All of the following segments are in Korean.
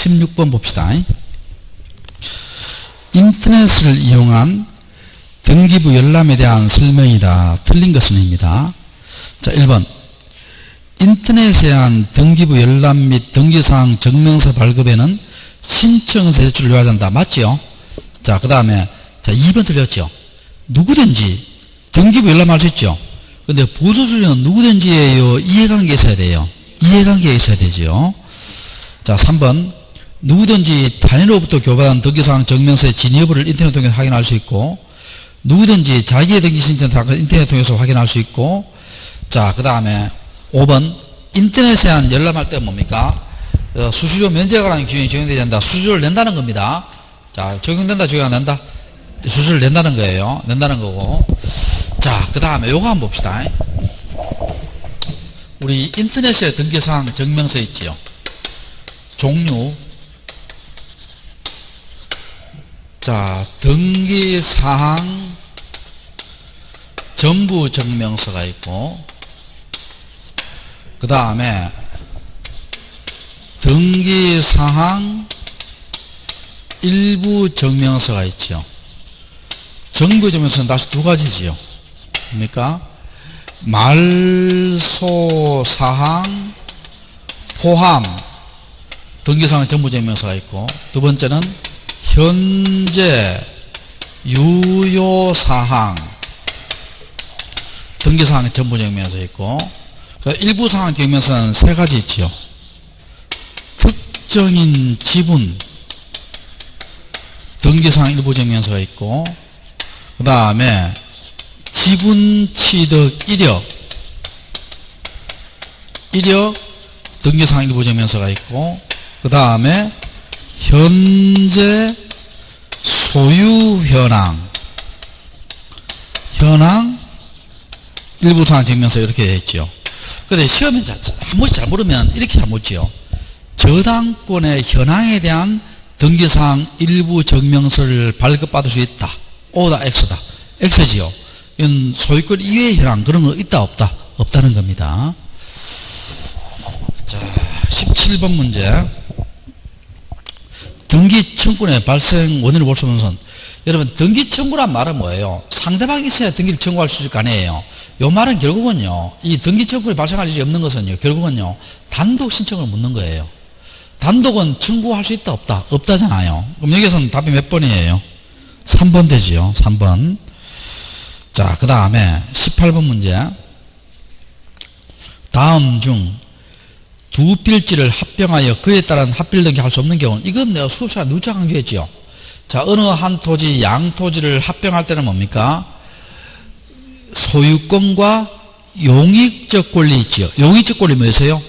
16번 봅시다. 인터넷을 이용한 등기부 열람에 대한 설명이다. 틀린 것은 입니다. 자, 1번. 인터넷에 의한 등기부 열람 및 등기사항 증명서 발급에는 신청서 제출을 요해야 한다. 맞죠? 자, 그 다음에, 자, 2번 틀렸죠? 누구든지 등기부 열람할 수 있죠? 근데 보수수리는 누구든지예요? 이해관계가 있어야 돼요. 이해관계가 있어야 되죠. 자, 3번. 누구든지 타인으로부터 교부한 등기사항 증명서의 진위 여부를 인터넷 통해서 확인할 수 있고, 누구든지 자기의 등기 신청 사항을 인터넷 통해서 확인할 수 있고, 자, 그 다음에 5번. 인터넷에 한 열람할 때 뭡니까? 수수료 면제에 관한 규정이 적용되지 않는다. 수수료를 낸다는 겁니다. 자, 적용된다, 적용 안 된다? 수수료를 낸다는 거예요. 낸다는 거고. 자, 그 다음에 요거 한번 봅시다. 우리 인터넷에 등기사항 증명서 있지요. 종류. 자, 등기사항 전부 증명서가 있고, 그 다음에 등기사항 일부 증명서가 있죠. 정부 증명서는 다시 두 가지지요. 뭡니까? 말소사항 포함 등기사항 전부 증명서가 있고, 두 번째는 현재 유효사항 등기사항 전부 증명서 있고, 일부 사항 증명서는 세 가지 있지요. 특정인 지분 등기사항 일부 증명서가 있고, 그 다음에 지분 취득 이력 등기사항 일부 증명서가 있고, 그 다음에 현재 소유 현황 일부 사항 증명서 이렇게 되어 있죠. 근데 시험에 한 번씩 잘 모르면 이렇게 잘 묻지요. 저당권의 현황에 대한 등기사항 일부 증명서를 발급받을 수 있다. O다 X다. X지요. 이건 소유권 이외의 현황 그런 거 있다 없다? 없다는 겁니다. 자, 17번 문제. 등기 청구의 발생 원인을 볼 수 없는 것은, 여러분 등기 청구란 말은 뭐예요? 상대방이 있어야 등기를 청구할 수 있을 거 아니에요. 요 말은 결국은요, 이 등기 청구에 발생할 일이 없는 것은요, 결국은요, 단독 신청을 묻는 거예요. 단독은 청구할 수 있다 없다? 없다잖아요. 그럼 여기서는 답이 몇 번이에요? 3번 되지요. 3번. 자, 그 다음에 18번 문제. 다음 중 두 필지를 합병하여 그에 따른 합필 등기 할 수 없는 경우는, 이건 내가 수업 시간에 누차 강조했죠. 자, 어느 한 토지, 양토지를 합병할 때는 뭡니까? 소유권과 용익적 권리 있죠. 용익적 권리 뭐였어요?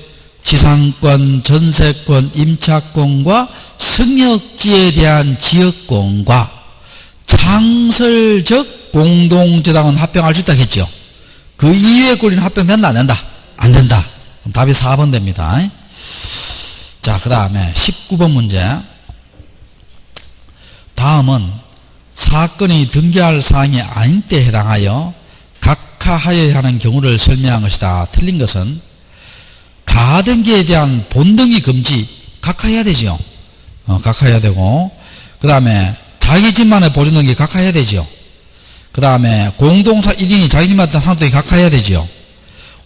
지상권, 전세권, 임차권과 승역지에 대한 지역권과 창설적 공동재당은 합병할 수 있다고 했죠. 그 이외의 권리는 합병된다 안 된다? 안 된다. 그럼 답이 4번 됩니다. 자, 그 다음에 19번 문제. 다음은 사건이 등기할 사항이 아닌 때에 해당하여 각하하여야 하는 경우를 설명한 것이다. 틀린 것은, 가등기에 대한 본등기 금지 각하해야 되지요. 각하해야 되고, 그 다음에 자기 집만의 보존등기 각하해야 되지요. 그 다음에 공동사 1인이 자기 집만의 한도에 각하해야 되지요.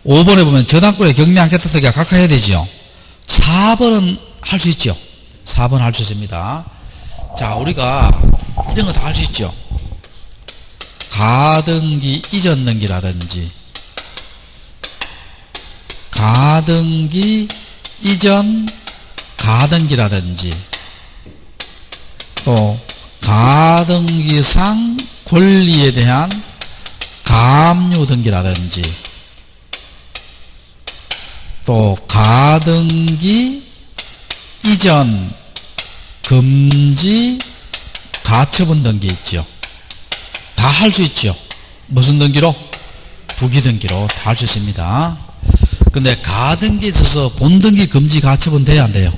5번에 보면 저당권의 경미한 개탁등기가 각하해야 되지요. 4번은 할 수 있죠. 4번 할 수 있습니다. 자, 우리가 이런 거 다 할 수 있죠. 가등기 이전 등기라든지, 가등기 이전 가등기라든지, 또 가등기상 권리에 대한 가압류 등기라든지, 또 가등기 이전 금지 가처분 등기 있죠. 다 할 수 있죠. 무슨 등기로? 부기등기로 다 할 수 있습니다. 근데 가등기에 있어서 본등기 금지 가처분 돼야 안 돼요?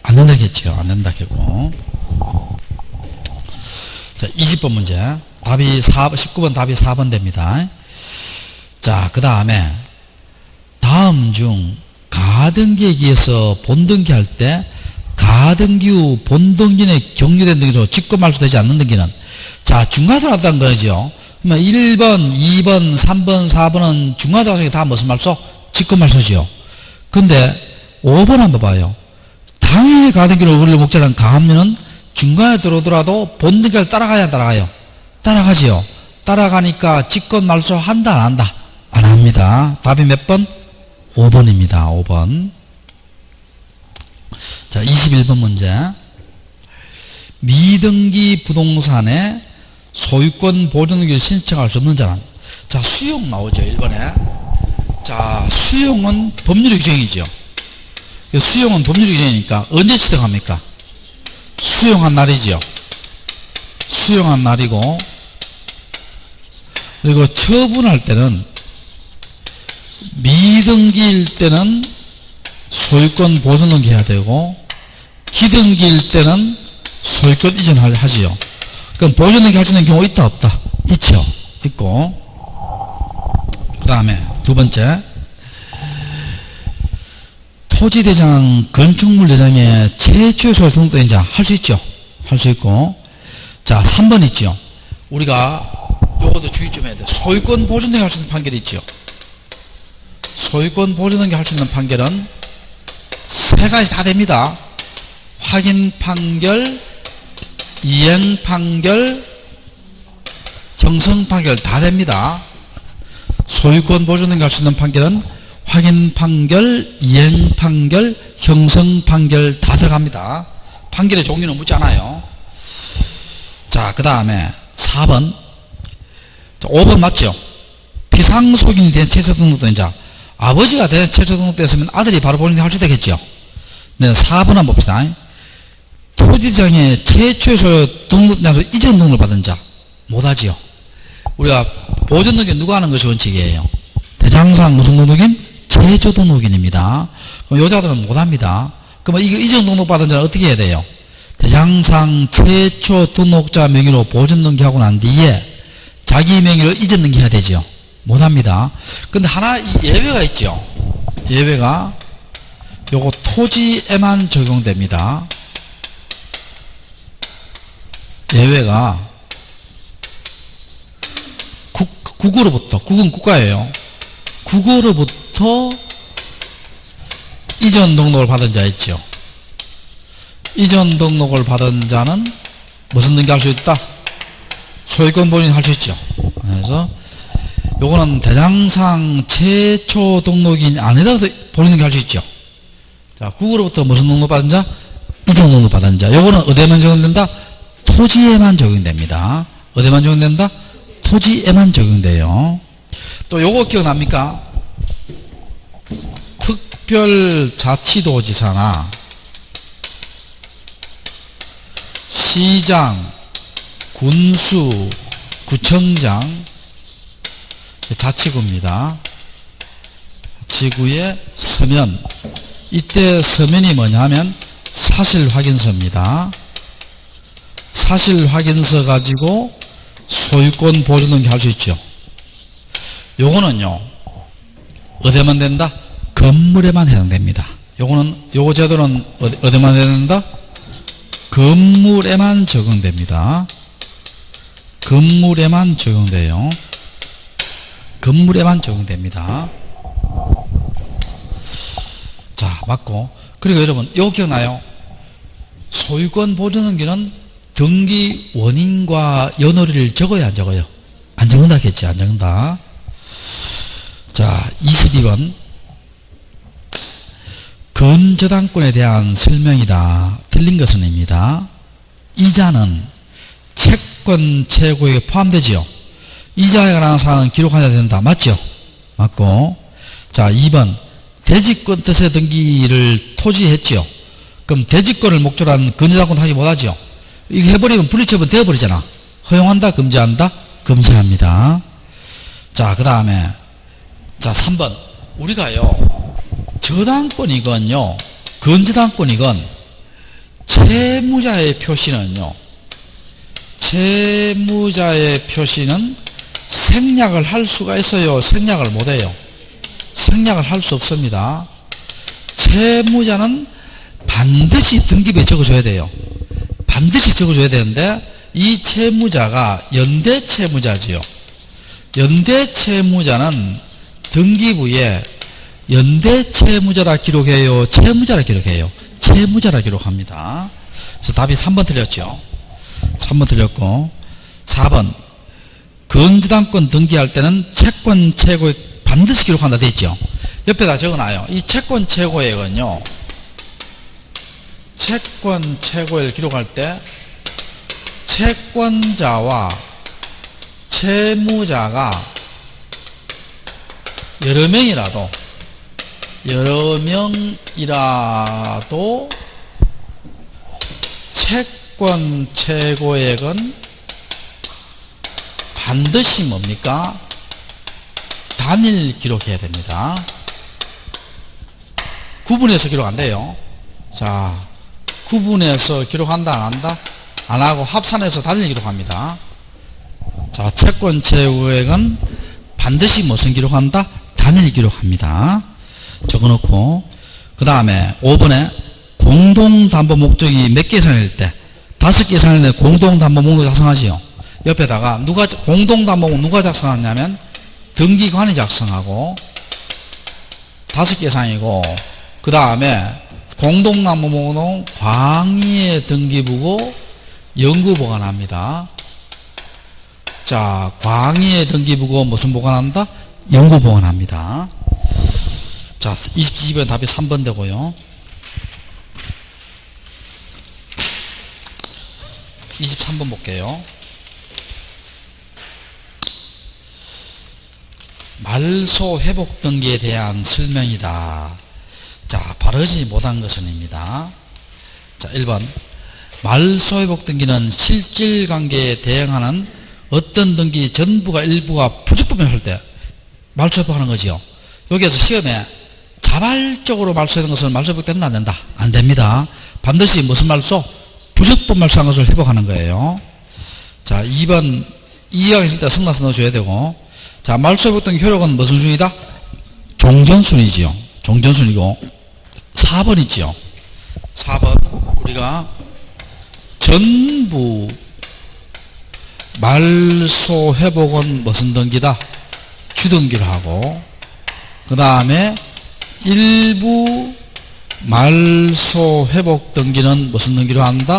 안 된다겠죠. 안 된다겠고. 자, 20번 문제. 답이 19번 답이 4번 됩니다. 자, 그 다음에 다음 중 가등기에 의해서 본등기할 때 가등기 후 본등기는 경유된 등기로 직권 말소되지 않는 등기는, 자, 중과등기라는 거죠. 그러면 1번, 2번, 3번, 4번은 중과등기 다 무슨 말소? 직권 말소지요. 근데 5번 한번 봐요. 당해 가등기를 어글러 목적한 가압류는 중간에 들어오더라도 본등기를 따라가야 안 따라가요? 따라가지요. 따라가니까 직권 말소 한다 안 한다? 안 합니다. 답이 몇 번? 5번입니다. 5번. 자, 21번 문제. 미등기 부동산에 소유권 보존등기를 신청할 수 없는 자는, 자, 수용 나오죠. 1번에. 자, 수용은 법률의 규정이죠. 수용은 법률의 규정이니까 언제 취득합니까? 수용한 날이죠. 수용한 날이고, 그리고 처분할 때는 미등기일 때는 소유권 보존등기 해야 되고, 기등기일 때는 소유권 이전하지요. 그럼 보존등기 할 수 있는 경우 있다 없다? 있죠. 있고. 그 다음에 두 번째, 토지대장 건축물 대장에 최초의 소유 등록된 자 할 수 있죠. 할 수 있고. 자, 3번 있죠. 우리가 요것도 주의 좀 해야 돼. 소유권 보존등기 할 수 있는 판결이 있죠. 소유권 보존등기 할 수 있는 판결은 세 가지 다 됩니다. 확인 판결, 이행 판결, 형성 판결 다 됩니다. 소유권 보존등기 할 수 있는 판결은 확인 판결, 이행 판결, 형성 판결 다 들어갑니다. 판결의 종류는 묻지 않아요. 자, 그 다음에 4번. 자, 5번 맞죠? 피상속인이 된 최초 등록된 자. 아버지가 된 최초 등록되었으면 아들이 바로 보존등기 할 수 되겠죠. 네, 4번 한번 봅시다. 토지장에 최초의 소유 등록장소 이전 등록을 받은 자 못하지요. 우리가 보존등기 누가 하는 것이 원칙이에요? 대장상 무슨 등록인? 최초 등록인입니다. 그럼 여자들은 못합니다. 그러면 이거 이전 등록 받은 자는 어떻게 해야 돼요? 대장상 최초 등록자 명의로 보존등기하고 난 뒤에 자기 명의로 이전 등기해야 되죠. 못합니다. 근데 하나 예외가 있죠. 예외가 요거 토지에만 적용됩니다. 예외가 국어로부터, 국은 국가예요. 국어로부터 이전 등록을 받은 자 있죠. 이전 등록을 받은 자는 무슨 등기 할 수 있다? 소유권 보존 할 수 있죠. 그래서 요거는 대장상 최초 등록인 아니더라도 보존 등기 할 수 있죠. 자, 국어로부터 무슨 등록 받은 자? 이전 등록 받은 자. 요거는 어디에만 적용된다? 토지에만 적용됩니다. 어디에만 적용된다? 토지에만 적용돼요. 또 요거 기억납니까? 특별자치도지사나 시장, 군수, 구청장, 자치구입니다. 자치구의 서면. 이때 서면이 뭐냐 하면 사실확인서입니다. 사실확인서 가지고 소유권 보존등기 할 수 있죠. 요거는요, 어디에만 된다? 건물에만 해당됩니다. 요거 제도는 어디에만 해당된다? 건물에만 적용됩니다. 건물에만 적용돼요. 건물에만 적용됩니다. 자, 맞고. 그리고 여러분, 요거 기억나요? 소유권 보존등기는 등기 원인과 연월일을 적어야 안 적어요? 안 적는다겠지, 안 적는다. 자, 22번. 건저당권에 대한 설명이다. 틀린 것은 입니다. 이자는 채권 최고에 포함되지요. 이자에 관한 사항은 기록하셔야 된다. 맞죠? 맞고. 자, 2번. 대지권 뜻의 등기를 토지했지요. 그럼 대지권을 목적으로 한 건저당권 하지 못하지요. 이거 해버리면 분리처분 되어버리잖아. 허용한다? 금지한다? 금지합니다. 자, 그 다음에 자, 3번. 우리가요, 저당권이건요, 건저당권이건 채무자의 표시는요, 채무자의 표시는 생략을 할 수가 있어요? 생략을 못해요? 생략을 할 수 없습니다. 채무자는 반드시 반드시 등기부에 적어줘야 돼요. 반드시 적어줘야 되는데 이 채무자가 연대채무자지요. 연대채무자는 등기부에 연대채무자라 기록해요, 채무자라 기록해요? 채무자라 기록합니다. 그래서 답이 3번 틀렸죠. 3번 틀렸고, 4번 건저당권 등기할 때는 채권 최고액 반드시 기록한다 돼 있죠. 옆에다 적어놔요. 이 채권 최고액은요, 채권 최고액을 기록할 때 채권자와 채무자가 여러 명이라도 채권 최고액은 반드시 뭡니까? 단일 기록해야 됩니다. 구분해서 기록 안 돼요. 자, 구분해서 기록한다, 안 한다? 안 하고 합산해서 단일 기록합니다. 자, 채권 최고액은 반드시 무슨 기록한다? 단일 기록합니다. 적어놓고, 그 다음에 5번에 공동담보 목적이 몇 개 이상일 때, 5개 이상일 때 공동담보 목록 작성하지요. 옆에다가 공동담보 목록 누가 작성하냐면 등기관이 작성하고 5개 이상이고, 그 다음에 공동담보 목록은 광의의 등기부고 영구 보관합니다. 자, 광의의 등기부고 무슨 보관한다? 영구 보관합니다. 자, 22번 답이 3번 되고요. 23번 볼게요. 말소 회복 등기에 대한 설명이다. 자, 바르지 못한 것은입니다. 자, 1번 말소 회복 등기는 실질관계에 대응하는 어떤 등기 전부가 일부가 부적법을 할 때 말소 회복하는 거지요. 여기에서 시험에 자발적으로 말소하는 것은 말소 회복 된다, 안 된다? 안 됩니다. 반드시 무슨 말소? 부적법 말소한 것을 회복하는 거예요. 자, 2번 이의가 있을 때 승낙서 넣어줘야 되고, 자, 말소 회복 등기 효력은 무슨 순이다? 종전순이지요. 종전순이고, 4번 있지요. 4번 우리가 전부 말소 회복은 무슨 등기다? 주등기를 하고, 그 다음에 일부 말소 회복 등기는 무슨 등기로 한다?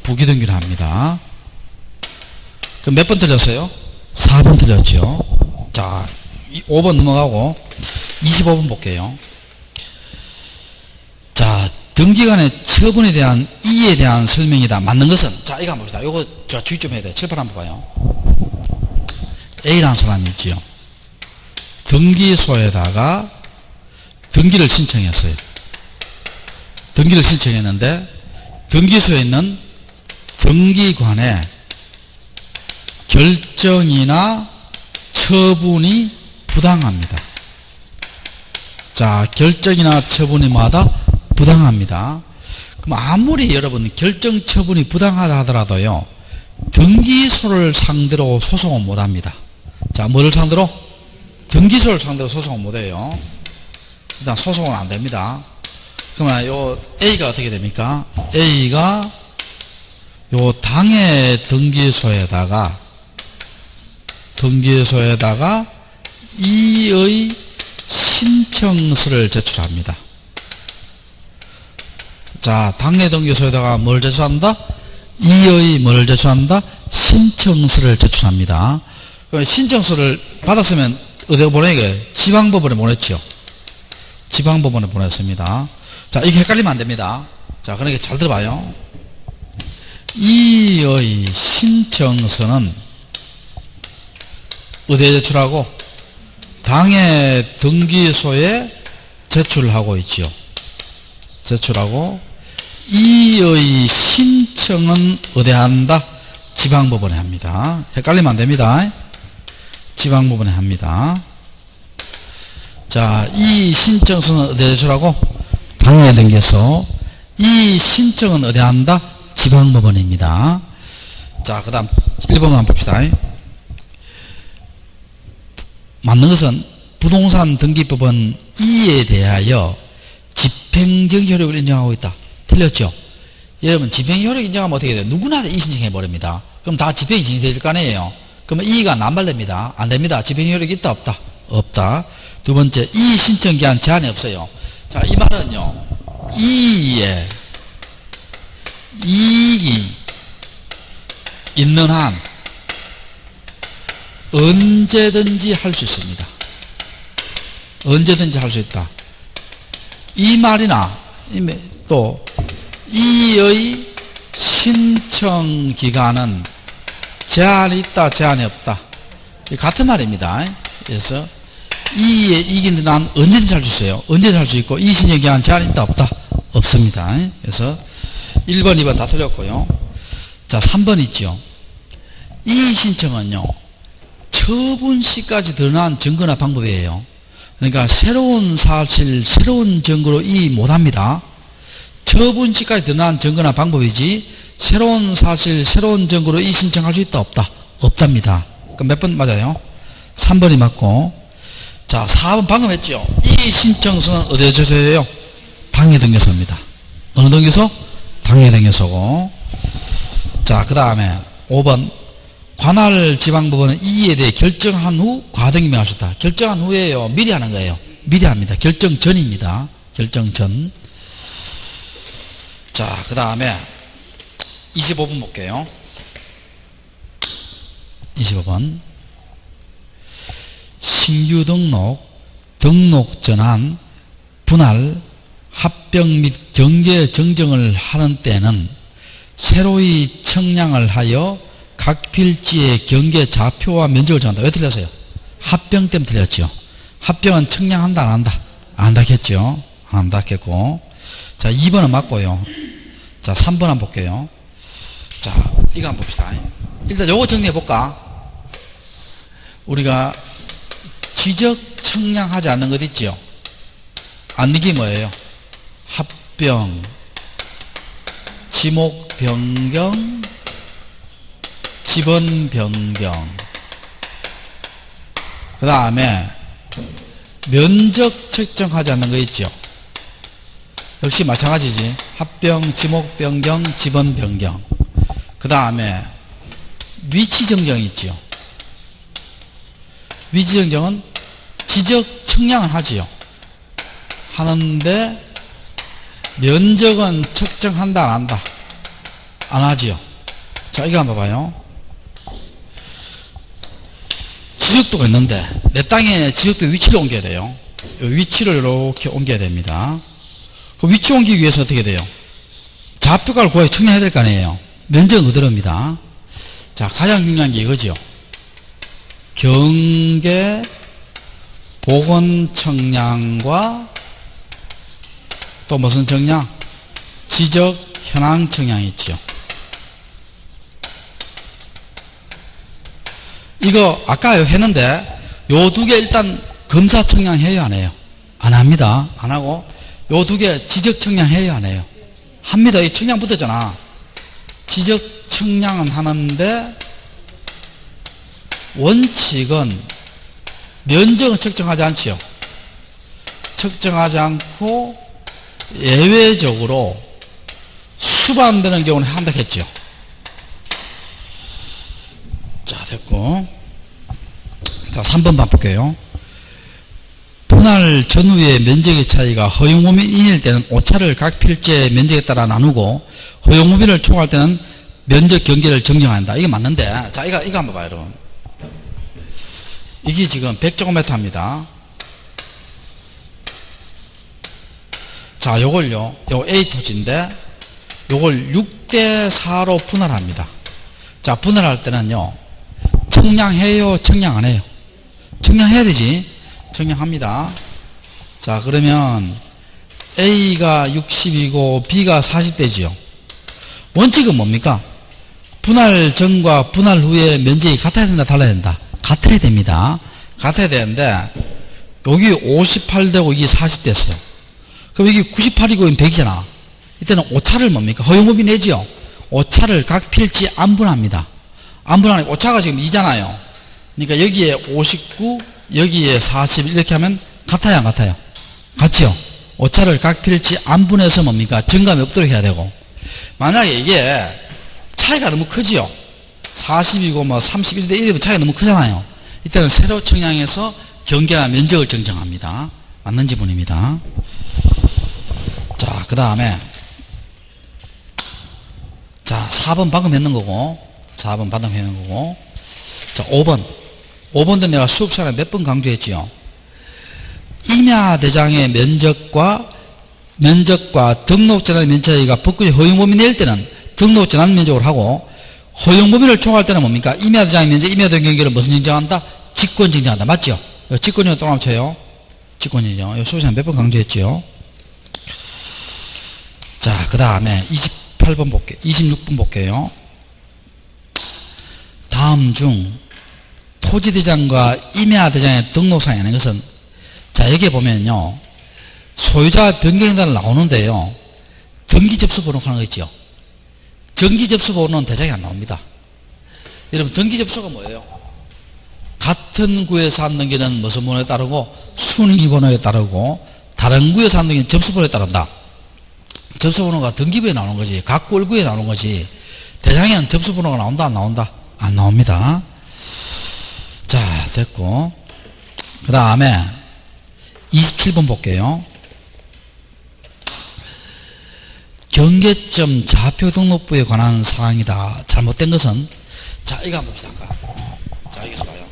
부기 등기로 합니다. 그럼 몇 번 틀렸어요? 4번 틀렸죠. 자, 5번 넘어가고 25번 볼게요. 자, 등기관의 처분에 대한 이에 대한 설명이다. 맞는 것은, 자, 이거 한번 봅시다. 이거 저 주의 좀 해야 돼. 칠판 한번 봐요. A라는 사람이 있지요. 등기소에다가 등기를 신청했어요. 등기를 신청했는데 등기소에 있는 등기관의 결정이나 처분이 부당합니다. 자, 결정이나 처분이 뭐하다? 부당합니다. 그럼 아무리 여러분 결정 처분이 부당하다 하더라도요, 등기소를 상대로 소송은 못합니다. 자, 뭐를 상대로? 등기소를 상대로 소송은 못해요. 일단 소송은 안됩니다. 그러면 요 A가 어떻게 됩니까? A가 요 당의 등기소에다가 이의 신청서를 제출합니다. 자, 당의 등기소에다가 뭘 제출한다? 이의 뭘 제출한다? 신청서를 제출합니다. 그럼 신청서를 받았으면 어디에 보내게? 지방법원에 보냈죠. 지방법원에 보냈습니다. 자, 이게 헷갈리면 안 됩니다. 자, 그러니까 잘 들어봐요. 이의 신청서는 어디에 제출하고? 당의 등기소에 제출하고 있지요. 제출하고, 이의 신청은 어디에 한다? 지방법원에 합니다. 헷갈리면 안 됩니다. 지방법원에 합니다. 자, 이 신청서는 어디에 제출하고? 당의 등기소. 이 신청은 어디에 한다? 지방법원입니다. 자, 그 다음 1번만 한번 봅시다. 맞는 것은 부동산 등기법은 이에 대하여 집행적 효력을 인정하고 있다. 틀렸죠? 여러분, 집행 효력 인정하면 어떻게 돼요? 누구나 이 신청해버립니다. 그럼 다 집행이 진행될 거 아니에요? 그러면 이의가 남발됩니다. 안 됩니다. 집행 효력이 있다, 없다? 없다. 두 번째, 이의 신청 기한 제한이 없어요. 자, 이 말은요, 이의에 이익이 있는 한 언제든지 할 수 있습니다. 언제든지 할 수 있다. 이 말이나 또 이의 신청 기간은 제한이 있다, 제한이 없다. 같은 말입니다. 그래서 이의 이익이 있는 한 언제든지 할 수 있어요. 언제든지 할 수 있고 이 신청 기간 제한이 있다, 없다? 없습니다. 그래서 1번, 2번 다 틀렸고요. 자, 3번 있죠. 이 신청은요, 처분 시까지 드러난 증거나 방법이에요. 그러니까 새로운 사실, 새로운 증거로 이의 못합니다. 처분 시까지 드러난 증거나 방법이지 새로운 사실, 새로운 증거로 이의 신청할 수 있다, 없다? 없답니다. 그럼 몇 번 맞아요? 3번이 맞고. 자, 4번 방금 했죠. 이의 신청서는 어디에 줘야 해요? 당해등기소입니다. 어느 등기소? 당해등기소고. 자, 그 다음에 5번. 관할 지방법원은 이의에 대해 결정한 후 과등이 명할 수 있다. 결정한 후에요. 미리 하는 거예요. 미리 합니다. 결정 전입니다. 결정 전. 자, 그 다음에 25번 볼게요. 25번. 신규 등록 전환, 분할, 합병 및 경계 정정을 하는 때는 새로이 청량을 하여 각 필지의 경계 좌표와 면적을 정한다. 왜 틀렸어요? 합병 때문에 틀렸죠. 합병은 청량한다, 안 한다? 안 한다 했죠. 안 한다 했고. 자, 2번은 맞고요. 자, 3번 한번 볼게요. 자, 이거 한번 봅시다. 일단 요거 정리해 볼까? 우리가 지적 청량하지 않는 것 있죠? 않는 게 뭐예요? 합병, 지목 변경, 지번 변경, 그 다음에 면적 측정하지 않는 거 있죠? 역시 마찬가지지. 합병, 지목 변경, 지번 변경. 그 다음에 위치 정정 있죠? 위치 정정은 지적 청량은 하지요. 하는데 면적은 측정한다, 안 한다? 안 하지요. 자, 이거 한번 봐봐요. 지적도가 있는데 내 땅에 지적도 위치를 옮겨야 돼요. 위치를 이렇게 옮겨야 됩니다. 그 위치 옮기기 위해서 어떻게 돼요? 좌표값을 구하여 청량해야 될 거 아니에요. 면적은 그대로입니다. 자, 가장 중요한 게 이거죠. 경계 복원 청량과 또 무슨 청량? 지적 현황 청량이 있죠. 이거 아까 했는데 요 두 개 일단 검사 청량 해요, 안 해요? 안 합니다. 안 하고 요 두 개 지적 청량 해요, 안 해요? 합니다. 이 청량 붙었잖아. 지적 청량은 하는데 원칙은 면적은 측정하지 않지요. 측정하지 않고 예외적으로 수반되는 경우는 한다 했죠. 자, 됐고. 자, 3번 봐볼게요. 분할 전후의 면적의 차이가 허용범위 이내일 때는 오차를 각 필지의 면적에 따라 나누고 허용범위를 초과할 때는 면적 경계를 정정한다. 이게 맞는데, 자, 이거 한번 봐요, 여러분. 이게 지금 100제곱미터입니다. 자, 요걸요, 요 A 토지인데, 요걸 6대4로 분할합니다. 자, 분할할 때는요, 청량해요, 청량 안 해요? 청량해야 되지. 청량합니다. 자, 그러면 A가 60이고 B가 40대지요. 원칙은 뭡니까? 분할 전과 분할 후에 면적이 같아야 된다, 달라야 된다? 같아야 됩니다. 같아야 되는데 여기 58되고 이게 40 됐어요. 그럼 여기 98이고 100이잖아. 이때는 오차를 뭡니까? 허용법이 내지요. 오차를 각 필지 안 분합니다. 안 분하니까 오차가 지금 2잖아요. 그러니까 여기에 59, 여기에 40 이렇게 하면 같아요, 안 같아요? 같지요? 오차를 각필지 안분해서 뭡니까? 정감이 없도록 해야 되고, 만약에 이게 차이가 너무 크지요. 40이고 뭐 31대 1이면 차이가 너무 크잖아요. 이때는 세로 청량해서 경계나 면적을 정정합니다. 맞는 지문입니다. 자, 그 다음에 자, 4번 방금 했는 거고, 4번 방금 했는 거고, 자, 5번도 내가 수업 시간에 몇 번 강조했지요. 임야대장의 면적과 등록재단 면적이가 법규의 허용범위 낼 때는 등록재단 면적으로 하고, 허용범위를 총할 때는 뭡니까? 임야대장의 면적, 임야대장 경계를 무슨 정정한다? 직권 정정한다. 맞죠? 직권이요, 또 합쳐요. 직권이죠. 수업 시간에 몇 번 강조했지요. 자, 그 다음에 28번 볼게요. 26번 볼게요. 다음 중 토지대장과 임야대장의 등록상에 하는 것은, 자, 여기에 보면요, 소유자 변경단을 나오는데요, 등기접수번호가 하는 거 있죠. 등기접수번호는 대장이 안 나옵니다. 여러분, 등기접수가 뭐예요? 같은 구에서 한 등기는 무슨 번호에 따르고 순위번호에 따르고, 다른 구에서 한 등기는 접수번호에 따른다. 접수번호가 등기부에 나오는 거지, 각 꼴구에 나오는 거지, 대장에는 접수번호가 나온다 안 나온다? 안 나옵니다. 자, 됐고, 그 다음에 27번 볼게요. 경계점 좌표 등록부에 관한 사항이다. 잘못된 것은, 자, 이거 한번 봅시다. 자, 여기서 봐요.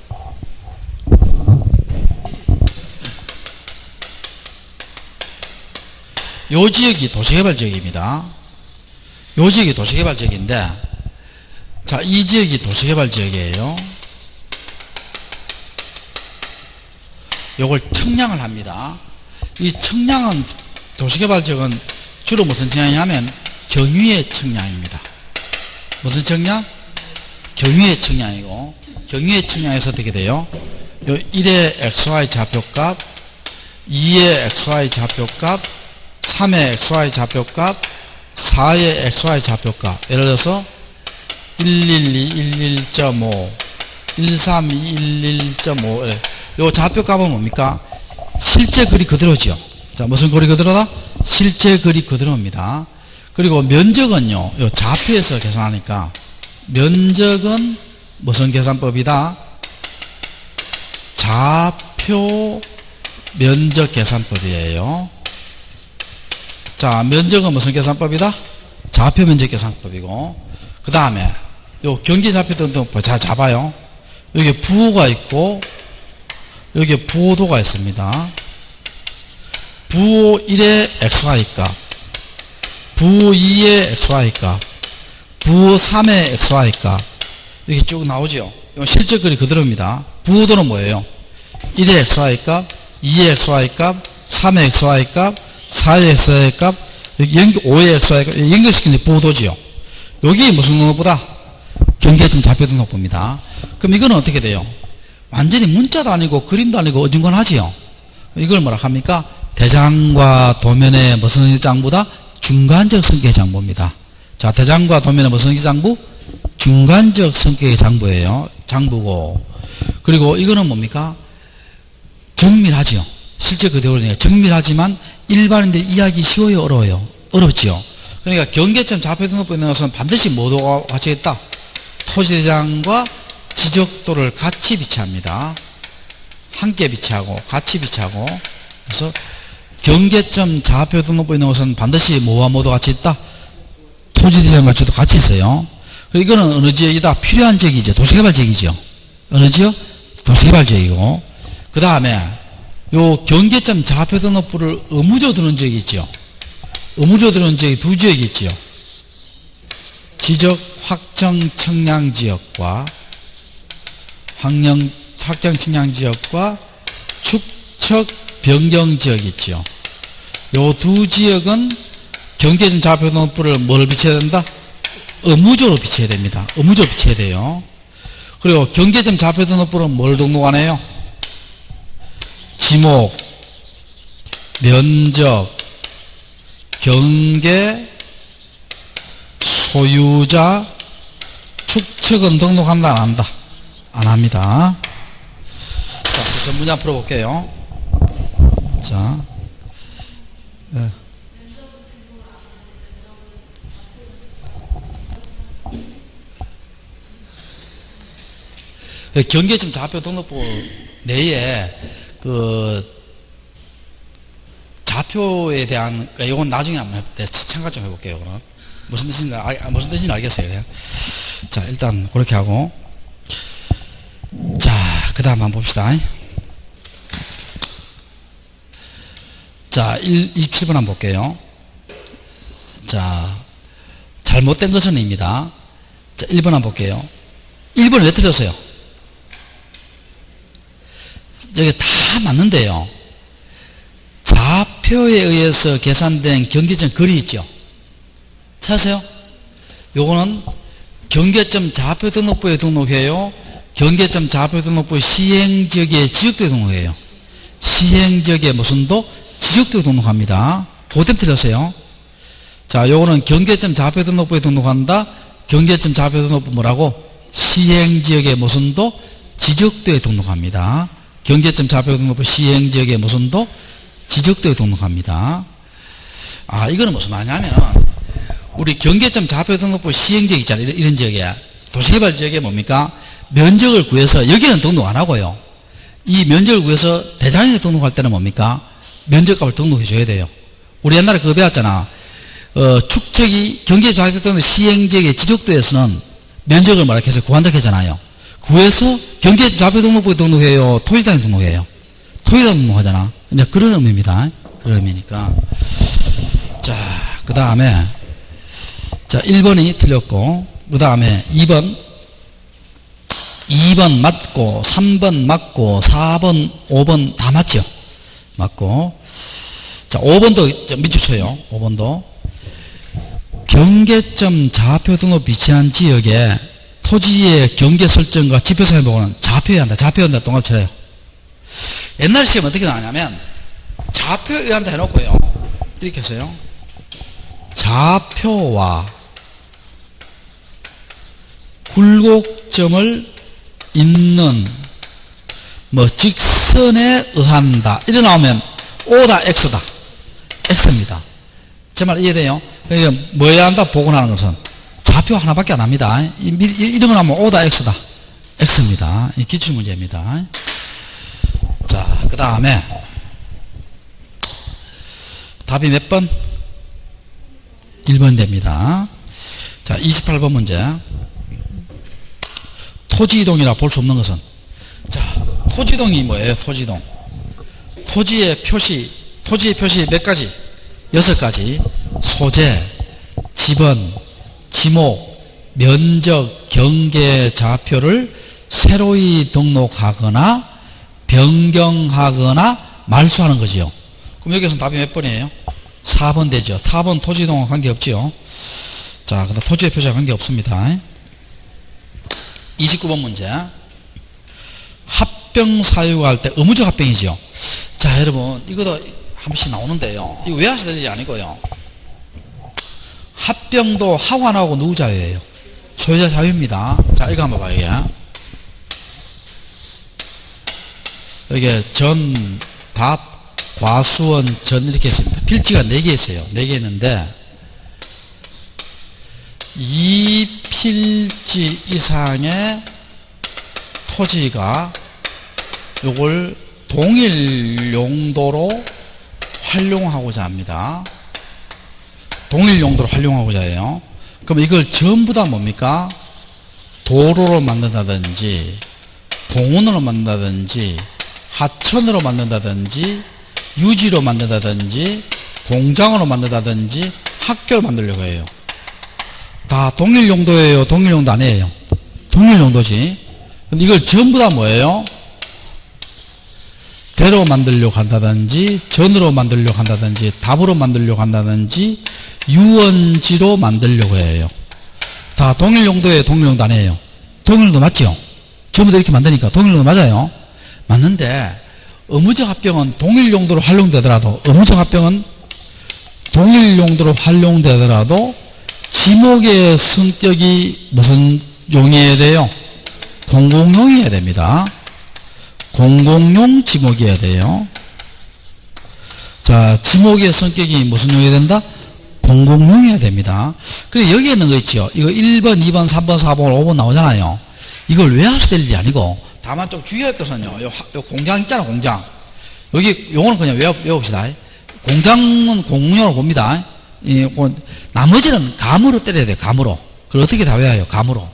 요 지역이 도시개발 지역입니다. 요 지역이 도시개발 지역인데, 자, 이 지역이 도시개발 지역이에요. 요걸 청량을 합니다. 이 청량은, 도시개발 지역은 주로 무슨 청량이냐면 경유의 청량입니다. 무슨 청량? 경유의 청량이고, 경유의 청량에서 어떻게 돼요? 요 1의 XY 좌표값, 2의 XY 좌표값, 3의 XY 좌표값, 4의 XY 좌표값. 예를 들어서 112, 11.5, 132, 11.5. 요 좌표값은 뭡니까? 실제 거리 그대로죠. 자, 무슨 거리 그대로다? 실제 거리 그대로입니다. 그리고 면적은요, 요 좌표에서 계산하니까, 면적은 무슨 계산법이다? 좌표 면적 계산법이에요. 자, 면적은 무슨 계산법이다? 좌표 면적 계산법이고, 그 다음에 요 경계 좌표 등록, 자, 잡아요. 여기 부호가 있고, 여기 부호도가 있습니다. 부호 1의 XY 값, 부호 2의 XY 값, 부호 3의 XY 값, 이렇게 쭉 나오죠. 이건 실제 거리 그대로입니다. 부호도는 뭐예요? 1의 XY 값, 2의 XY 값, 3의 XY 값, 4의 XY 값, 5의 XY 값, 연결시키는 게 부호도지요. 여기 무슨 등록보다? 경계점 좌표 등록부입니다. 그럼 이거는 어떻게 돼요? 완전히 문자도 아니고 그림도 아니고 어중간하지요. 이걸 뭐라 합니까? 대장과 도면의 무슨 장부다? 중간적 성격의 장부입니다. 자, 대장과 도면의 무슨 성격의 장부? 중간적 성격의 장부예요. 장부고, 그리고 이거는 뭡니까? 정밀하지요. 실제 그대로니까 정밀하지만 일반인들 이해하기 쉬워요, 어려워요? 어렵지요. 그러니까 경계점 좌표 등록부에 있는 것은 반드시 뭐도가 같이 있다? 토지대장과 지적도를 같이 비치합니다. 함께 비치하고 같이 비치하고. 그래서 경계점 좌표 등록부에 있는 것은 반드시 뭐와 뭐도 같이 있다? 토지대장과 지적도 같이 있어요. 그리고 이거는 어느 지역이다? 필요한 지역이죠. 도시개발 지역이죠. 어느 지역? 도시개발 지역이고, 그 다음에 요 경계점 좌표 등록부를 의무적으로 두는 지역이 있죠. 의무적으로 두는 지역이 두 지역이 있죠. 지적 확정 청량 지역과 확정 청량 지역과 축척 변경 지역이 있죠. 요 두 지역은 경계점 좌표 등록부를 뭘 비춰야 된다? 의무적으로 비춰야 됩니다. 의무적으로 비춰야 돼요. 그리고 경계점 좌표 등록부는 뭘 등록하네요? 지목, 면적, 경계, 소유자, 축척은 등록한다 안 한다? 안 합니다. 자, 그래서 문제 한번 풀어볼게요. 자, 경계점 좌표 등록부 내에 좌표에 대한 이건 나중에 한번 해볼게요. 참가 좀 해볼게요. 그럼 무슨 뜻인지 알겠어요. 그냥. 자, 일단 그렇게 하고, 자, 그 다음 한번 봅시다. 자, 27번 한번 볼게요. 자, 잘못된 것은입니다. 자, 1번 한번 볼게요. 1번 왜 틀렸어요? 여기 다 맞는데요. 좌표에 의해서 계산된 경계점 거리 있죠? 찾으세요? 요거는 경계점 좌표 등록부에 등록해요. 경계점 좌표 등록부 시행지역에 지역도에 등록해요. 시행지역에 무슨 도? 지역도에 등록합니다. 그것 때문에 틀렸어요. 자, 요거는 경계점 좌표 등록부에 등록한다. 경계점 좌표 등록부 뭐라고? 시행지역에 무슨 도? 지적도에 등록합니다. 경계점 좌표 등록부 시행지역에 무슨 도? 지적도에 등록합니다. 아, 이거는 무슨 말이냐면, 우리 경계점 좌표 등록부 시행지역 있잖아요. 이런 지역에. 도시개발 지역에 뭡니까? 면적을 구해서, 여기는 등록 안 하고요. 이 면적을 구해서 대장에 등록할 때는 뭡니까? 면적값을 등록해 줘야 돼요. 우리 옛날에 그거 배웠잖아. 축척이 경계점 좌표 등록 시행지역의 지적도에서는 면적을 뭐라 해서 구한다고 했잖아요. 구해서 경계점 좌표 등록부에 등록해요? 토지당에 등록해요? 토지당 등록하잖아. 이제 그런 의미입니다. 그런 의미니까. 자, 그 다음에, 자, 1번이 틀렸고, 그 다음에 2번 맞고, 3번 맞고, 4번, 5번 다 맞죠? 맞고. 자, 5번도 밑줄 쳐요. 5번도. 경계점 좌표 등록 위치한 지역에 토지의 경계 설정과 지표상에 보고는 좌표에 한다. 좌표에 한다. 동갑 쳐요. 옛날 시험 어떻게 나왔냐면, 좌표에 한다 해놓고요. 이렇게 했어요. 좌표와 굴곡점을 잇는 직선에 의한다. 이래 나오면 O다 X다. X입니다. 제 말 이해돼요? 그러니까 뭐야 한다 복원하는 것은 좌표 하나밖에 안 합니다. 이런 거 나오면 O다 X다. X입니다. 이 기출문제입니다. 자, 그 다음에 답이 몇 번? 1번 됩니다. 자, 28번 문제. 토지이동이라 볼 수 없는 것은, 자, 토지이동이 뭐예요? 토지이동. 토지의 표시 몇 가지? 6가지. 소재, 지번, 지목, 면적, 경계 좌표를 새로이 등록하거나 변경하거나 말소하는 거지요. 그럼 여기서 답이 몇 번이에요? 4번 되죠. 4번 토지이동과 관계없지요. 자, 그다음 토지의 표시와 관계없습니다. 29번 문제. 합병 사유할 때 의무적 합병이지요. 자, 여러분, 이것도 한 번씩 나오는데요. 이거 왜 하셔야 될지 아니고요. 합병도 하고 안 하고 누구 자유예요? 소유자 자유입니다. 자, 이거 한번 봐요. 이게 전, 답, 과수원, 전 이렇게 했습니다. 필지가 4개 있어요. 4개 있는데 이 필지 이상의 토지가 요걸 동일 용도로 활용하고자 합니다. 동일 용도로 활용하고자 해요. 그럼 이걸 전부 다 뭡니까? 도로로 만든다든지 공원으로 만든다든지 하천으로 만든다든지 유지로 만든다든지 공장으로 만든다든지 학교로 만들려고 해요. 다 동일 용도예요? 동일 용도 아니에요? 동일 용도지. 근데 이걸 전부 다 뭐예요? 대로 만들려고 한다든지 전으로 만들려고 한다든지 답으로 만들려고 한다든지 유원지로 만들려고 해요. 다 동일 용도예요? 동일 용도 아니에요? 동일 용도 맞죠? 전부 다 이렇게 만드니까 동일 용도 맞아요. 맞는데 의무적 합병은 동일 용도로 활용되더라도 의무적 합병은 동일 용도로 활용되더라도 지목의 성격이 무슨 용이어야 돼요? 공공용이어야 됩니다. 공공용 지목이어야 돼요. 자, 자, 지목의 성격이 무슨 용이 된다? 공공용이어야 됩니다. 그래, 여기에 있는 거 있죠. 이거 1번, 2번, 3번, 4번, 5번 나오잖아요. 이걸 외워서 될 일이 아니고, 다만 좀 주의할 것은요, 요 공장 있잖아, 공장. 여기, 요거는 그냥 외워봅시다. 공장은 공용으로 봅니다. 나머지는 감으로 때려야 돼요, 감으로. 그걸 어떻게 다 외워요, 감으로.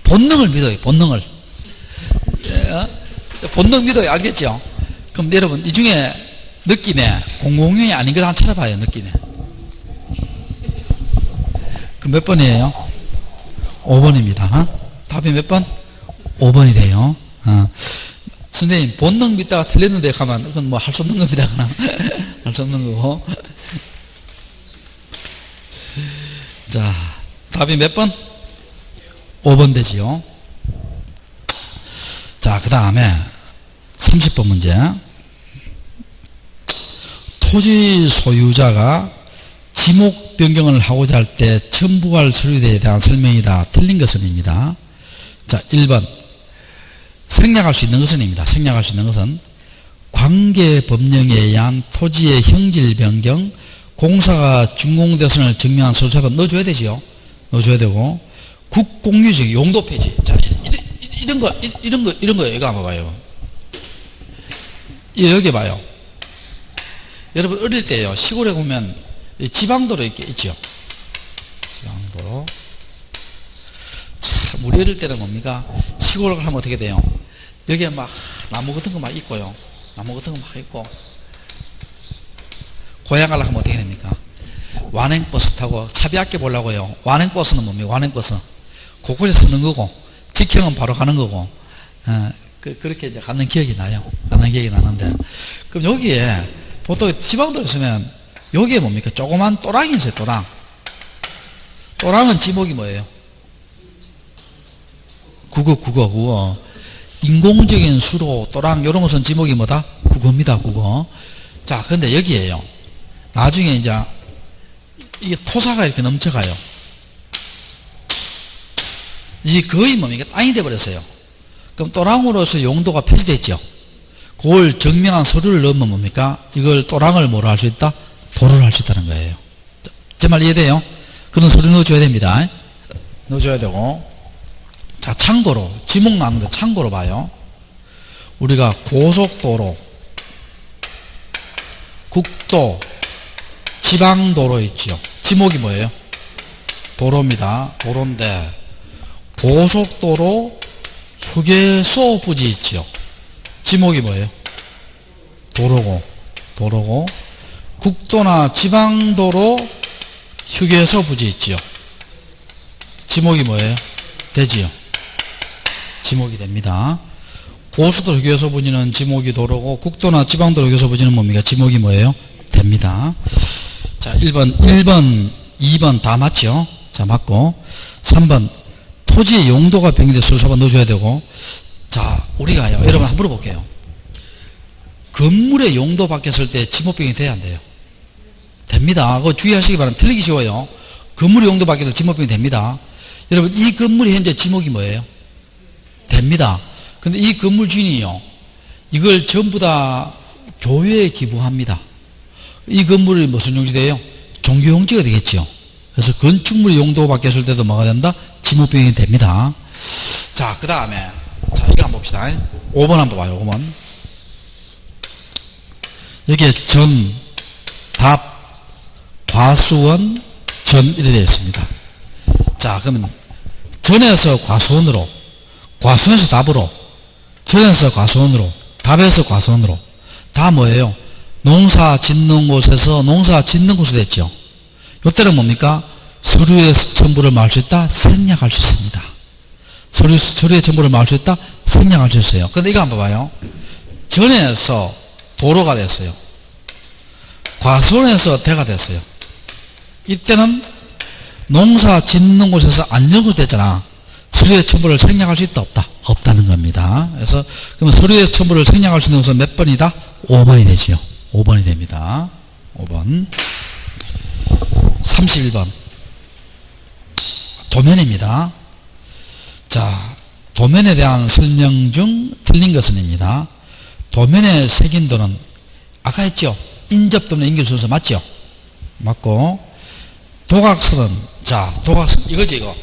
본능을 믿어요, 본능을. 본능 믿어요, 알겠죠? 그럼 여러분, 이 중에 느낌에 공공용이 아닌 거 한번 찾아봐요, 느낌에. 그 몇 번이에요? 5번입니다. 답이 몇 번? 5번이 돼요. 선생님, 본능 믿다가 틀렸는데 가면, 그건 뭐 할 수 없는 겁니다, 그냥. 할 수 없는 거고. 자, 답이 몇 번? 5번 되지요. 자, 그 다음에 30번 문제. 토지 소유자가 지목 변경을 하고자 할 때 첨부할 서류에 대한 설명이다. 틀린 것은입니다. 자, 1번. 생략할 수 있는 것은입니다. 생략할 수 있는 것은 관계 법령에 의한 토지의 형질 변경, 공사가 준공대선을 증명한 서류사본 넣어줘야 되지요. 넣어줘야 되고, 국공유적 용도 폐지. 자, 이런 거, 여기 한번 봐요. 여기 봐요. 여러분, 어릴 때요, 시골에 보면 지방도로 이렇게 있죠. 지방도로. 참, 우리 어릴 때는 뭡니까? 시골을 가면 어떻게 돼요? 여기에 막 나무 같은 거 막 있고요. 나무 같은 거 막 있고. 고향 가려고 하면 어떻게 됩니까? 완행버스 타고 차비 아껴 보려고요. 완행버스는 뭡니까? 완행버스. 곳곳에 서는 거고, 직행은 바로 가는 거고, 그렇게 이제 가는 기억이 나요. 가는 기억이 나는데. 그럼 여기에, 보통 지방도로 있으면, 여기에 뭡니까? 조그만 또랑이 있어요, 또랑. 또랑은 지목이 뭐예요? 국어. 인공적인 수로, 또랑, 이런 것은 지목이 뭐다? 국어입니다, 국어. 자, 근데 여기에요. 나중에 이제, 이게 토사가 이렇게 넘쳐가요. 이게 거의 뭡니까? 땅이 돼버렸어요. 그럼 또랑으로서 용도가 폐지됐죠. 그걸 증명한 서류를 넣으면 뭡니까? 이걸 또랑을 뭐로 할 수 있다? 도로를 할 수 있다는 거예요. 제 말 이해돼요? 그런 서류 넣어줘야 됩니다. 넣어줘야 되고. 자, 참고로, 지목 나누는데 참고로 봐요. 우리가 고속도로, 국도, 지방도로 있죠. 지목이 뭐예요? 도로입니다. 도로인데, 고속도로 휴게소 부지 있죠. 지목이 뭐예요? 도로고, 국도나 지방도로 휴게소 부지 있죠. 지목이 뭐예요? 되지요. 지목이 됩니다. 고속도로 휴게소 부지는 지목이 도로고, 국도나 지방도로 휴게소 부지는 뭡니까? 지목이 뭐예요? 됩니다. 자, 1번, 2번 다 맞죠? 자, 맞고. 3번, 토지의 용도가 변경돼 서류사본 넣어줘야 되고. 자, 우리가요, 여러분 한번 물어볼게요. 건물의 용도 바뀌었을 때 지목 변경이 돼야 안 돼요? 됩니다. 그거 주의하시기 바랍니다. 틀리기 쉬워요. 건물의 용도 바뀌어서 지목 변경이 됩니다. 여러분, 이 건물이 현재 지목이 뭐예요? 됩니다. 근데 이 건물 주인이요, 이걸 전부 다 교회에 기부합니다. 이 건물이 무슨 용지돼요? 종교용지가 되겠죠. 그래서 건축물의 용도가 바뀌었을 때도 뭐가 된다? 지목 변경이 됩니다. 자, 그 다음에, 자, 이거 한번 봅시다. 5번 한번 봐요, 5번. 여기에 전, 답, 과수원, 전, 이렇게 되어 있습니다. 자, 그러면, 전에서 과수원으로, 과수원에서 답으로, 전에서 과수원으로, 답에서 과수원으로, 다 뭐예요? 농사 짓는 곳에서 농사 짓는 곳이 됐죠. 이때는 뭡니까? 서류의 첨부를 막을 수 있다? 생략할 수 있습니다. 서류의 첨부를 막을 수 있다? 생략할 수 있어요. 근데 이거 한번 봐봐요. 전에서 도로가 됐어요. 과수원에서 대가 됐어요. 이때는 농사 짓는 곳에서 안전구조 됐잖아. 서류의 첨부를 생략할 수 있다? 없다? 없다는 겁니다. 그래서 그러면 서류의 첨부를 생략할 수 있는 것은 몇 번이다? 5번이 되지요. 5번이 됩니다. 5번. 31번. 도면입니다. 자, 도면에 대한 설명 중 틀린 것은입니다. 도면에 새긴 도는 아까 했죠. 인접 또는 인결순서 맞죠? 맞고, 도각선은, 자, 도각선, 이거지, 이거.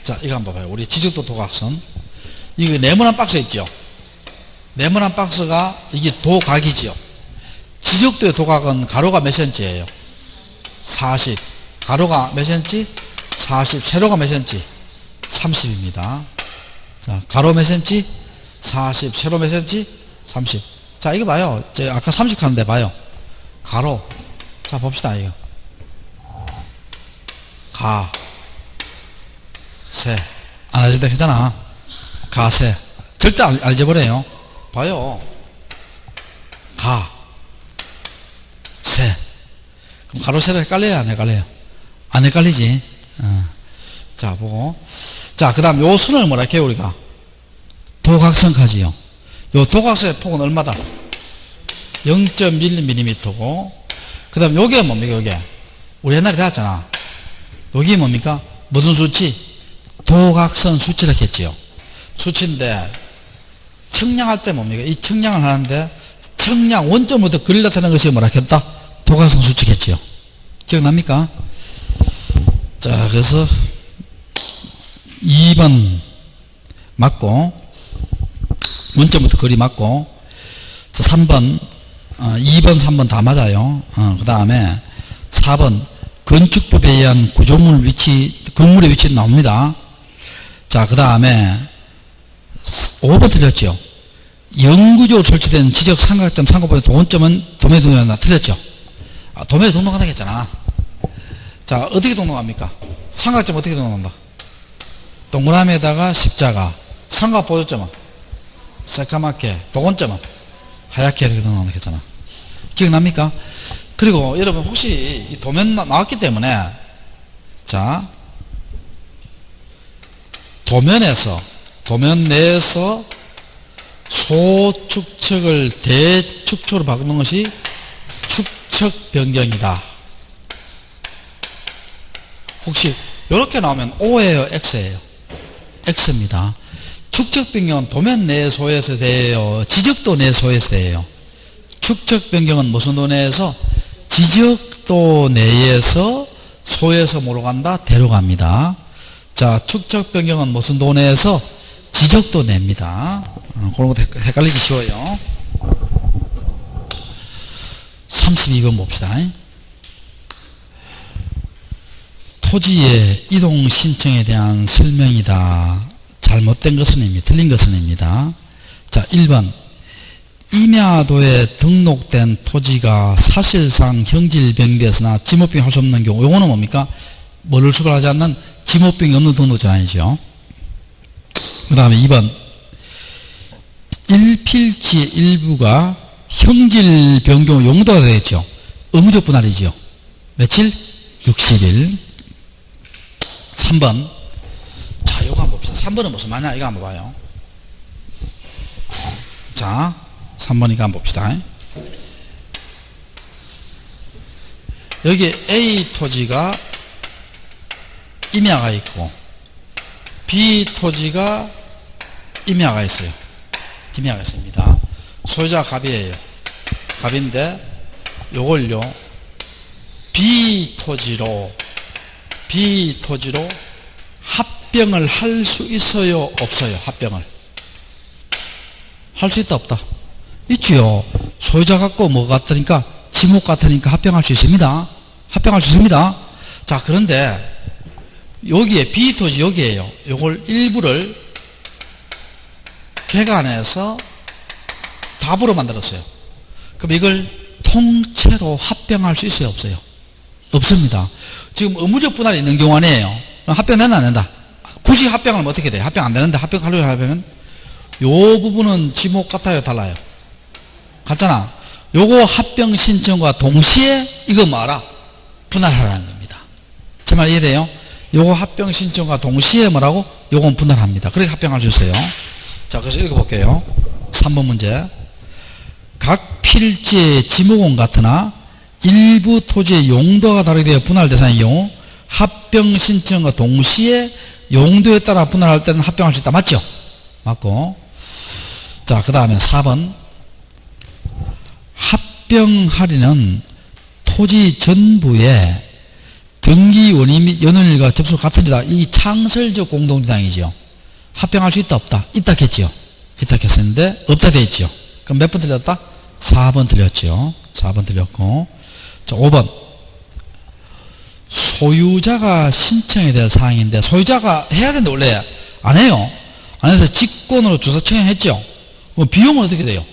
자, 이거 한번 봐요. 우리 지적도 도각선. 이거 네모난 박스 있죠? 네모난 박스가, 이게 도각이지요. 지적도의 도각은 가로가 몇 cm예요? 40. 가로가 몇 cm? 40. 세로가 몇 cm? 30입니다. 자, 가로 몇 cm? 40. 세로 몇 cm? 30. 자, 이거 봐요. 제가 아까 30 하는데 봐요. 가로. 자, 봅시다, 이거. 가. 세. 안 알려도 괜찮아. 가, 세. 절대 안 잊어버려요. 봐요. 가. 세. 그럼 가로, 세로 헷갈려요? 안 헷갈려요? 안 헷갈리지? 자, 보고. 자, 그 다음 요 선을 뭐라 할게요, 우리가? 도각선까지요. 요 도각선의 폭은 얼마다? 0.1mm고, 그 다음 요게 뭡니까, 요게? 우리 옛날에 배웠잖아. 요게 뭡니까? 무슨 수치? 도각선 수치라 했지요. 수치인데, 청량할 때 뭡니까? 이 청량을 하는데, 청량 원점부터 거리 나타내는 것이 뭐라 했다? 도각선 수치겠지요. 기억납니까? 자, 그래서 2번 맞고, 원점부터 거리 맞고, 자, 3번, 2번, 3번 다 맞아요. 그 다음에 4번, 건축법에 의한 구조물 위치, 건물의 위치 나옵니다. 자, 그 다음에 5번 틀렸죠. 영구적으로 설치된 지적 삼각점 상고법의 원점은 도매 등록한다. 틀렸죠. 도매 등록한다 했잖아. 자, 어떻게 등록합니까? 삼각점 어떻게 등록한다? 동그라미에다가 십자가, 삼각 보조점은 새까맣게, 도건점은 하얗게 이렇게 등록한다 했잖아. 기억납니까? 그리고 여러분 혹시 이 도면 나왔기 때문에, 자, 도면 내에서 소축척을 대축척으로 바꾸는 것이 축척 변경이다. 혹시 이렇게 나오면 O예요, X예요? X입니다. 축척 변경은 도면 내 소에서 돼요, 지적도 내 소에서 돼요. 축척 변경은 무슨 도 내에서? 지적도 내에서 소에서 뭐로 간다? 대로 갑니다. 자, 축척 변경은 무슨 도 내에서? 지적도 내입니다. 그런 것도 헷갈리기 쉬워요. 32번 봅시다. 토지의 이동 신청에 대한 설명이다. 잘못된 것은 틀린 것은입니다. 자, 1번. 임야도에 등록된 토지가 사실상 형질병되었으나 지목병 할 수 없는 경우, 요거는 뭡니까? 뭐를 수반하지 않는 지목병이 없는 등록자는 아니죠. 그 다음에 2번. 일필지의 일부가 형질 변경 용도가 되겠죠. 의무적 분할이죠. 며칠? 60일. 3번. 자, 요거 한번 봅시다. 3번은 무슨 말이냐? 이거 한번 봐요. 자, 3번 이거 한번 봅시다. 여기 A 토지가 임야가 있고, B 토지가 임야가 있어요. 임야가 있습니다. 소유자가 갑이에요. 갑인데, 요걸요, B 토지로 합병을 할 수 있어요? 없어요? 합병을. 할 수 있다, 없다? 있지요. 소유자 같고 뭐 같으니까, 지목 같으니까 합병할 수 있습니다. 합병할 수 있습니다. 자, 그런데, 여기에, B토지 여기에요. 요걸 일부를 개간해서 답으로 만들었어요. 그럼 이걸 통째로 합병할 수 있어요? 없어요? 없습니다. 지금 의무적 분할이 있는 경우 아니에요. 합병된다, 안 된다? 굳이 합병하면 어떻게 돼요? 합병 안 되는데 합병하려고 하면 요 부분은 지목 같아요, 달라요? 같잖아. 요거 합병 신청과 동시에 이거 뭐라? 분할하라는 겁니다. 제 말 이해돼요? 요거 합병 신청과 동시에 뭐라고? 요건 분할합니다. 그렇게 합병할 수 있어요. 자, 그래서 읽어볼게요. 3번 문제. 각 필지의 지목은 같으나 일부 토지의 용도가 다르게 되어 분할 대상의 경우 합병 신청과 동시에 용도에 따라 분할할 때는 합병할 수 있다. 맞죠? 맞고. 자, 그 다음에 4번. 합병할인은 토지 전부에 등기원인 및 연원일과 접수가 같으리라. 이 창설적 공동주당이죠. 합병할 수 있다 없다? 있다 했죠. 있다 했었는데 없다 돼 있죠. 그럼 몇 번 틀렸다? 4번 틀렸죠. 4번 틀렸고. 자, 5번. 소유자가 신청해야 될 사항인데 소유자가 해야 되는데 원래 안 해요. 안 해서 직권으로 주소 청약했죠. 그럼 비용은 어떻게 돼요?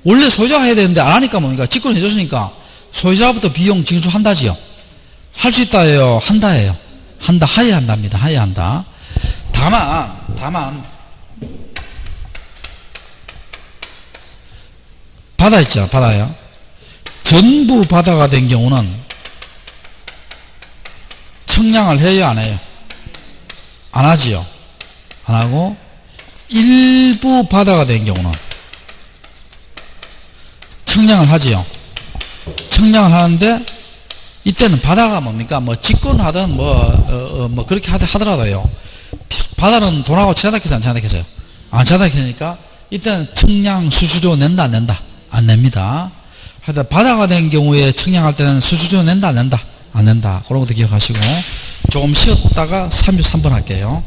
원래 소유자가 해야 되는데 안 하니까 뭡니까? 직권 해줬으니까 소유자부터 비용 징수한다지요. 할 수 있다예요? 한다예요? 한다. 하에 한답니다. 하에 한다. 다만 바다 있죠. 바다요. 전부 바다가 된 경우는 청량을 해요? 안 해요? 안 하지요. 안 하고 일부 바다가 된 경우는 청량을 하지요. 청량을 하는데 이때는 바다가 뭡니까? 뭐 직권하든 뭐 그렇게 하더라도요. 바다는 돈하고 차단해서 안 차단해서요. 안 차단하니까 이때는 청량 수수료 낸다 안 낸다? 안 냅니다. 하여튼 바다가 된 경우에 청량할 때는 수수료 낸다 안 낸다? 안 낸다. 그런 것도 기억하시고 조금 쉬었다가 33번 할게요.